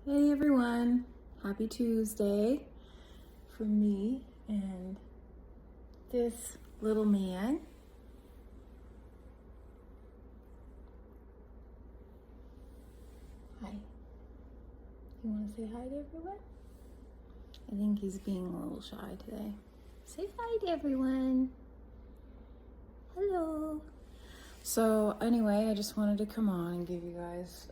Hey everyone, happy Tuesday from me and this little man. Hi. You want to say hi to everyone? I think he's being a little shy today. Say hi to everyone. Hello. So anyway, I just wanted to come on and give you guys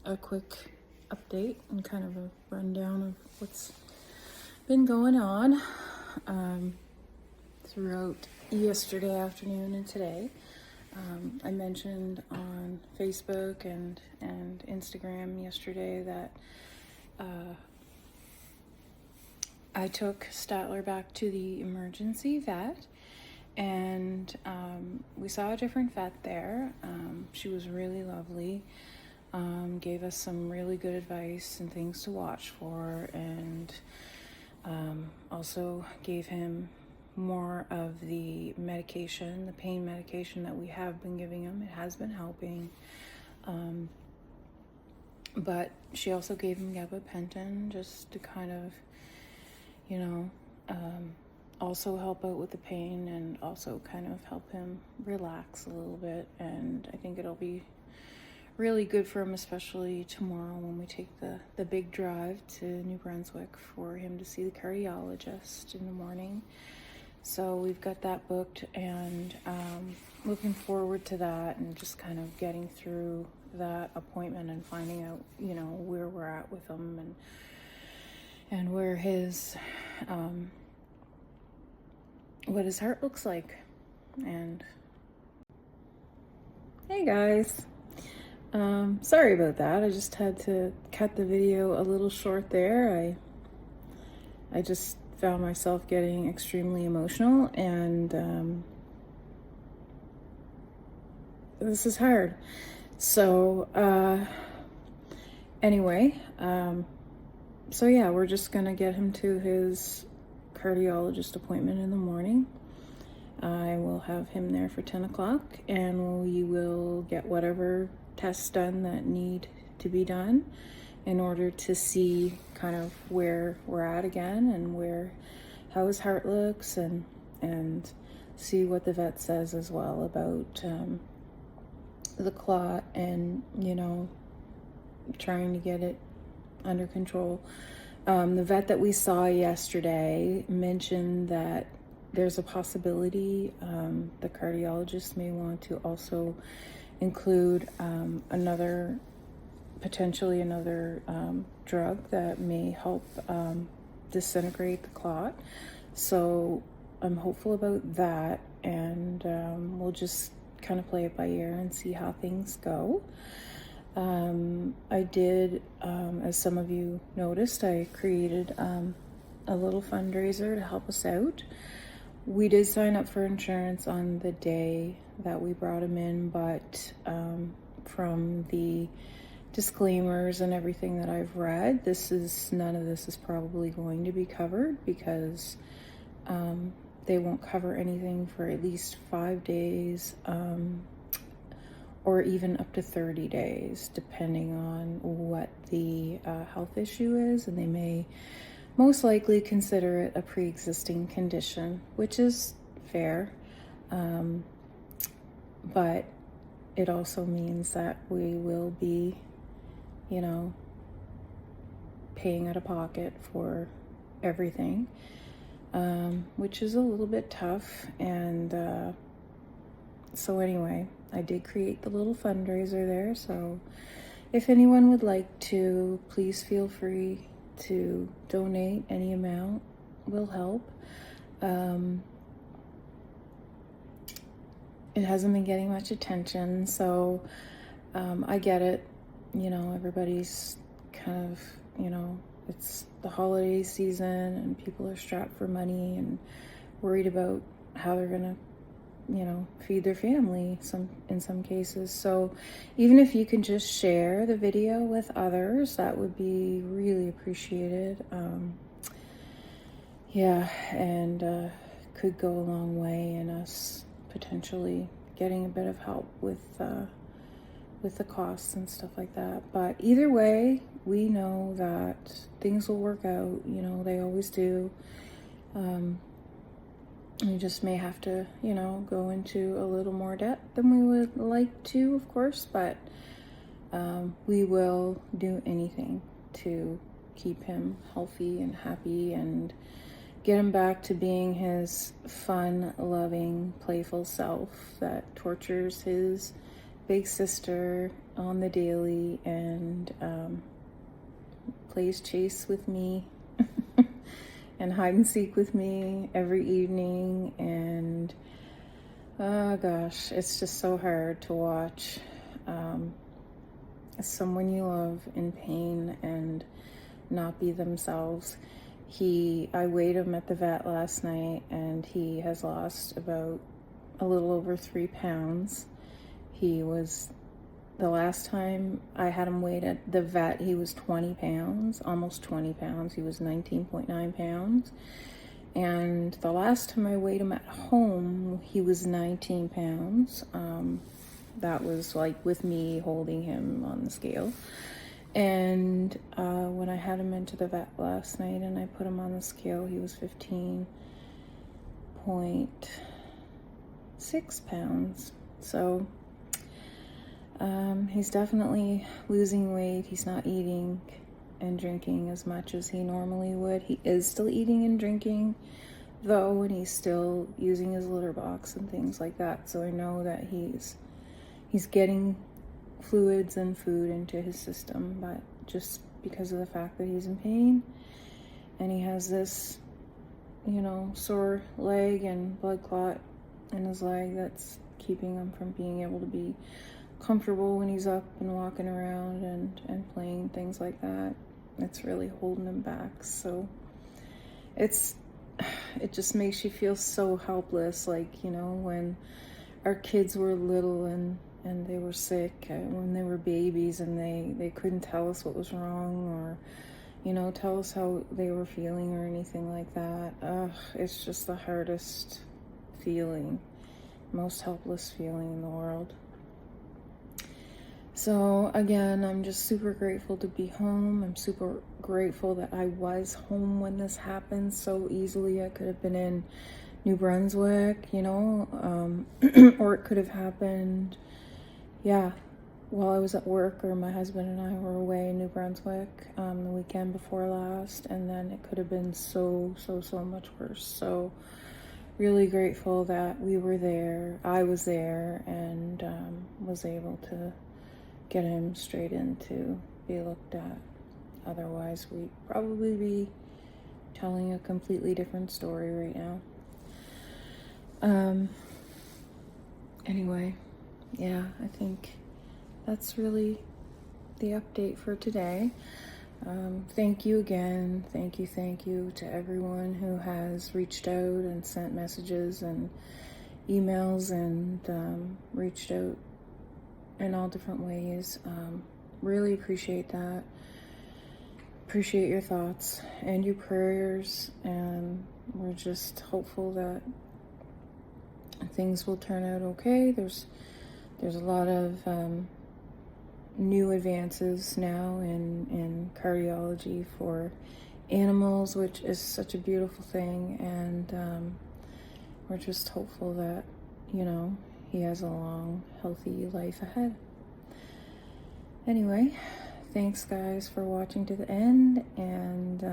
a quick update and kind of a rundown of what's been going on throughout yesterday afternoon and today. I mentioned on Facebook and Instagram yesterday that I took Statler back to the emergency vet, and we saw a different vet there. She was really lovely, gave us some really good advice and things to watch for, and also gave him more of the medication, the pain medication that we have been giving him. It has been helping. But she also gave him gabapentin just to kind of, also help out with the pain and also kind of help him relax a little bit. And I think it'll be really good for him, especially tomorrow when we take the big drive to New Brunswick for him to see the cardiologist in the morning. So we've got that booked, and looking forward to that, and just kind of getting through that appointment and finding out, where we're at with him and where his what his heart looks like. And hey guys, sorry about that. I just had to cut the video a little short there. I just found myself getting extremely emotional, and this is hard. So anyway, so yeah, we're just gonna get him to his cardiologist appointment in the morning. I will have him there for 10 o'clock, and we will get whatever tests done that need to be done in order to see kind of where we're at again, and how his heart looks, and see what the vet says as well about the clot, and trying to get it under control. The vet that we saw yesterday mentioned that there's a possibility the cardiologist may want to also include potentially another drug that may help disintegrate the clot. So I'm hopeful about that, and we'll just kind of play it by ear and see how things go. I did, as some of you noticed, I created a little fundraiser to help us out. We did sign up for insurance on the day that we brought him in, but from the disclaimers and everything that I've read, none of this is probably going to be covered, because they won't cover anything for at least 5 days, or even up to 30 days, depending on what the health issue is, and they may most likely consider it a pre-existing condition, which is fair, but it also means that we will be, paying out of pocket for everything, which is a little bit tough. And so anyway, I did create the little fundraiser there, so if anyone would like to, please feel free to donate. Any amount will help. It hasn't been getting much attention, so I get it. Everybody's kind of, it's the holiday season, and people are strapped for money and worried about how they're gonna feed their family in some cases. So even if you can just share the video with others, that would be really appreciated. And could go a long way in us potentially getting a bit of help with the costs and stuff like that. But either way, we know that things will work out, you know, they always do. We just may have to, you know, go into a little more debt than we would like to, of course, but we will do anything to keep him healthy and happy and get him back to being his fun, loving, playful self that tortures his big sister on the daily and plays chase with me and hide and seek with me every evening. And oh gosh, it's just so hard to watch someone you love in pain and not be themselves. I weighed him at the vet last night and he has lost about a little over 3 pounds. The last time I had him weighed at the vet, he was 20 pounds, almost 20 pounds. He was 19.9 pounds. And the last time I weighed him at home, he was 19 pounds. That was like with me holding him on the scale. And when I had him into the vet last night and I put him on the scale, he was 15.6 pounds. So he's definitely losing weight. He's not eating and drinking as much as he normally would. He is still eating and drinking though, and he's still using his litter box and things like that. So I know that he's getting fluids and food into his system, but just because of the fact that he's in pain and he has this, you know, sore leg and blood clot in his leg that's keeping him from being able to be comfortable when he's up and walking around and playing, things like that. It's really holding him back. So it just makes you feel so helpless, like, you know, when our kids were little and they were sick, when they were babies and they couldn't tell us what was wrong or, you know, tell us how they were feeling or anything like that. It's just the hardest feeling, most helpless feeling in the world. So again, I'm just super grateful to be home. I'm super grateful that I was home when this happened so easily. I could have been in New Brunswick, you know, or it could have happened, while I was at work, or my husband and I were away in New Brunswick the weekend before last, and then it could have been so much worse. So really grateful that we were there, I was there, and was able to get him straight in to be looked at. Otherwise, we'd probably be telling a completely different story right now. Anyway, I think that's really the update for today. Thank you again. Thank you to everyone who has reached out and sent messages and emails and reached out in all different ways. Really appreciate that. Appreciate your thoughts and your prayers, and we're just hopeful that things will turn out okay. There's a lot of new advances now in cardiology for animals, which is such a beautiful thing, and we're just hopeful that, you know, he has a long, healthy life ahead. Anyway, thanks guys for watching to the end, and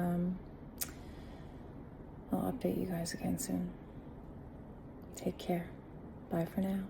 I'll update you guys again soon. Take care. Bye for now.